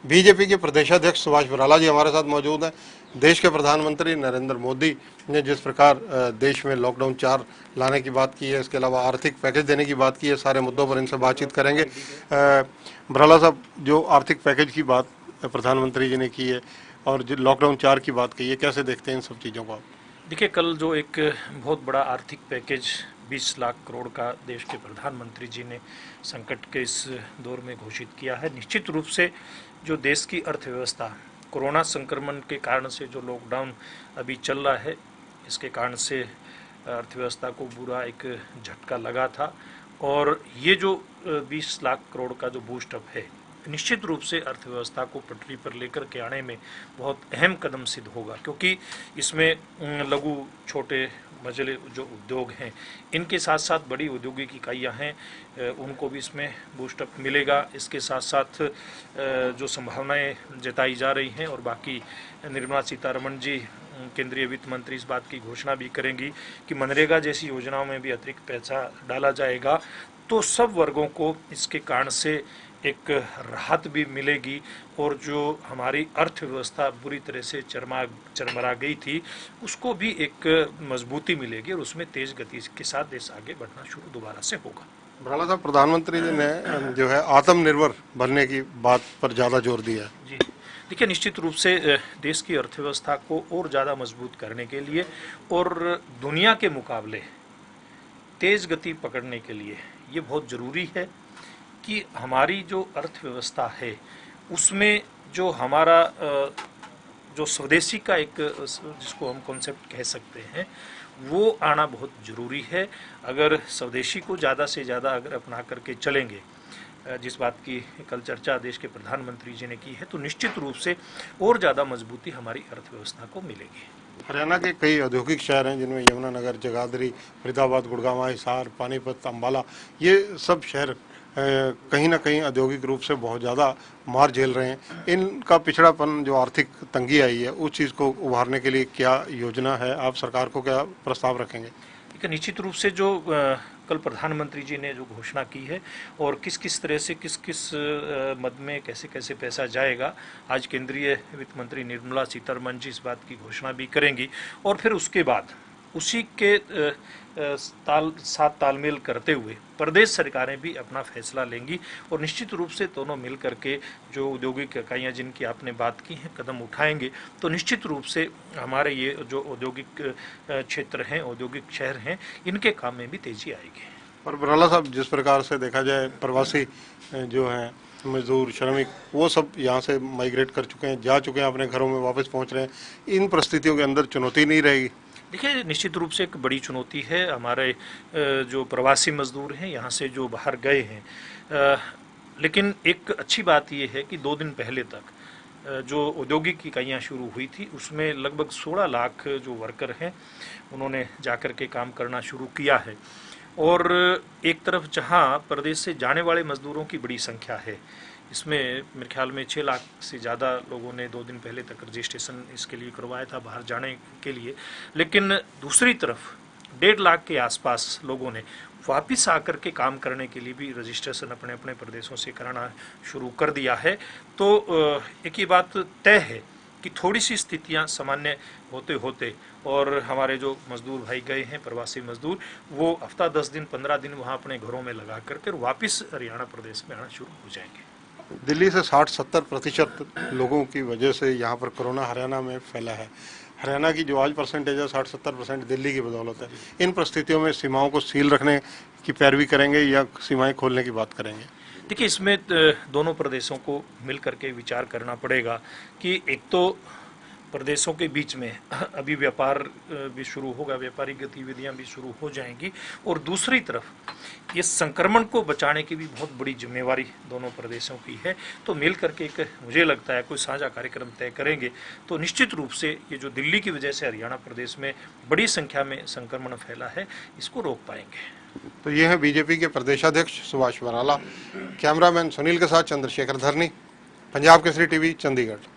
BJP के प्रदेशाध्यक्ष सुभाष बराला जी हमारे साथ मौजूद हैं। देश के प्रधानमंत्री नरेंद्र मोदी ने जिस प्रकार देश में लॉकडाउन 4 लाने की बात की है, इसके अलावा आर्थिक पैकेज देने की बात की है, सारे मुद्दों पर इनसे बातचीत करेंगे। बराला साहब, जो आर्थिक पैकेज की बात प्रधानमंत्री जी ने की है और जो लॉकडाउन 4 की बात की है, कैसे देखते हैं इन सब चीज़ों को आप? देखिए, कल जो एक बहुत बड़ा आर्थिक पैकेज 20 लाख करोड़ का देश के प्रधानमंत्री जी ने संकट के इस दौर में घोषित किया है, निश्चित रूप से जो देश की अर्थव्यवस्था कोरोना संक्रमण के कारण से जो लॉकडाउन अभी चल रहा है, इसके कारण से अर्थव्यवस्था को बुरा एक झटका लगा था। और ये जो 20 लाख करोड़ का जो बूस्टअप है, निश्चित रूप से अर्थव्यवस्था को पटरी पर लेकर के आने में बहुत अहम कदम सिद्ध होगा, क्योंकि इसमें लघु छोटे मझले जो उद्योग हैं, इनके साथ साथ बड़ी औद्योगिक इकाइयाँ हैं, उनको भी इसमें बूस्टअप मिलेगा। इसके साथ साथ जो संभावनाएं जताई जा रही हैं, और बाकी निर्मला सीतारमण जी केंद्रीय वित्त मंत्री इस बात की घोषणा भी करेंगी कि मनरेगा जैसी योजनाओं में भी अतिरिक्त पैसा डाला जाएगा, तो सब वर्गों को इसके कारण से एक राहत भी मिलेगी। और जो हमारी अर्थव्यवस्था बुरी तरह से चरमरा गई थी, उसको भी एक मजबूती मिलेगी और उसमें तेज गति के साथ देश आगे बढ़ना शुरू दोबारा से होगा। बराला साहब, प्रधानमंत्री जी ने जो है आत्मनिर्भर बनने की बात पर ज़्यादा जोर दिया है। जी देखिए, निश्चित रूप से देश की अर्थव्यवस्था को और ज़्यादा मजबूत करने के लिए और दुनिया के मुकाबले तेज गति पकड़ने के लिए ये बहुत ज़रूरी है कि हमारी जो अर्थव्यवस्था है उसमें जो हमारा जो स्वदेशी का एक जिसको हम कॉन्सेप्ट कह सकते हैं, वो आना बहुत ज़रूरी है। अगर स्वदेशी को ज़्यादा से ज़्यादा अगर अपना करके चलेंगे, जिस बात की कल चर्चा देश के प्रधानमंत्री जी ने की है, तो निश्चित रूप से और ज़्यादा मजबूती हमारी अर्थव्यवस्था को मिलेगी। हरियाणा के कई औद्योगिक शहर हैं जिनमें यमुनानगर, जगाधरी, फरीदाबाद, गुड़गांव, हिसार, पानीपत, अम्बाला, ये सब शहर कहीं ना कहीं औद्योगिक रूप से बहुत ज़्यादा मार झेल रहे हैं। इनका पिछड़ापन, जो आर्थिक तंगी आई है, उस चीज़ को उभारने के लिए क्या योजना है? आप सरकार को क्या प्रस्ताव रखेंगे? देखिए, निश्चित रूप से जो कल प्रधानमंत्री जी ने जो घोषणा की है और किस किस तरह से किस किस मद में कैसे कैसे पैसा जाएगा, आज केंद्रीय वित्त मंत्री निर्मला सीतारमण जी इस बात की घोषणा भी करेंगी। और फिर उसके बाद उसी के साथ तालमेल करते हुए प्रदेश सरकारें भी अपना फैसला लेंगी और निश्चित रूप से दोनों मिल करके जो औद्योगिक इकाइयाँ जिनकी आपने बात की हैं कदम उठाएंगे, तो निश्चित रूप से हमारे ये जो औद्योगिक क्षेत्र हैं, औद्योगिक शहर हैं, इनके काम में भी तेजी आएगी। और बराला साहब, जिस प्रकार से देखा जाए, प्रवासी जो हैं मजदूर, श्रमिक, वो सब यहाँ से माइग्रेट कर चुके हैं, जा चुके हैं, अपने घरों में वापस पहुँच रहे हैं। इन परिस्थितियों के अंदर चुनौती नहीं रहेगी? देखिए, निश्चित रूप से एक बड़ी चुनौती है। हमारे जो प्रवासी मजदूर हैं यहाँ से जो बाहर गए हैं, लेकिन एक अच्छी बात ये है कि 2 दिन पहले तक जो औद्योगिक इकाइयाँ शुरू हुई थी, उसमें लगभग 16 लाख जो वर्कर हैं उन्होंने जाकर के काम करना शुरू किया है। और एक तरफ जहाँ प्रदेश से जाने वाले मजदूरों की बड़ी संख्या है, इसमें मेरे ख्याल में 6 लाख से ज़्यादा लोगों ने 2 दिन पहले तक रजिस्ट्रेशन इसके लिए करवाया था बाहर जाने के लिए, लेकिन दूसरी तरफ 1.5 लाख के आसपास लोगों ने वापस आकर के काम करने के लिए भी रजिस्ट्रेशन अपने अपने प्रदेशों से कराना शुरू कर दिया है। तो एक ही बात तय है कि थोड़ी सी स्थितियां सामान्य होते होते और हमारे जो मजदूर भाई गए हैं, प्रवासी मजदूर, वो हफ्ता 10 दिन 15 दिन वहाँ अपने घरों में लगा कर फिर वापस हरियाणा प्रदेश में आना शुरू हो जाएंगे। दिल्ली से 60-70% लोगों की वजह से यहाँ पर कोरोना हरियाणा में फैला है। हरियाणा की जो आज परसेंटेज है 60-70% दिल्ली की बदौलत है। इन परिस्थितियों में सीमाओं को सील रखने की पैरवी करेंगे या सीमाएं खोलने की बात करेंगे? देखिए, इसमें दोनों प्रदेशों को मिल करके विचार करना पड़ेगा कि एक तो प्रदेशों के बीच में अभी व्यापार भी शुरू होगा, व्यापारिक गतिविधियां भी शुरू हो जाएंगी, और दूसरी तरफ ये संक्रमण को बचाने की भी बहुत बड़ी जिम्मेवारी दोनों प्रदेशों की है। तो मिल करके एक, मुझे लगता है, कोई साझा कार्यक्रम तय करेंगे तो निश्चित रूप से ये जो दिल्ली की वजह से हरियाणा प्रदेश में बड़ी संख्या में संक्रमण फैला है, इसको रोक पाएंगे। तो ये है बीजेपी के प्रदेशाध्यक्ष सुभाष बराला। कैमरामैन सुनील के साथ चंद्रशेखर धरनी, पंजाब केसरी टीवी, चंडीगढ़।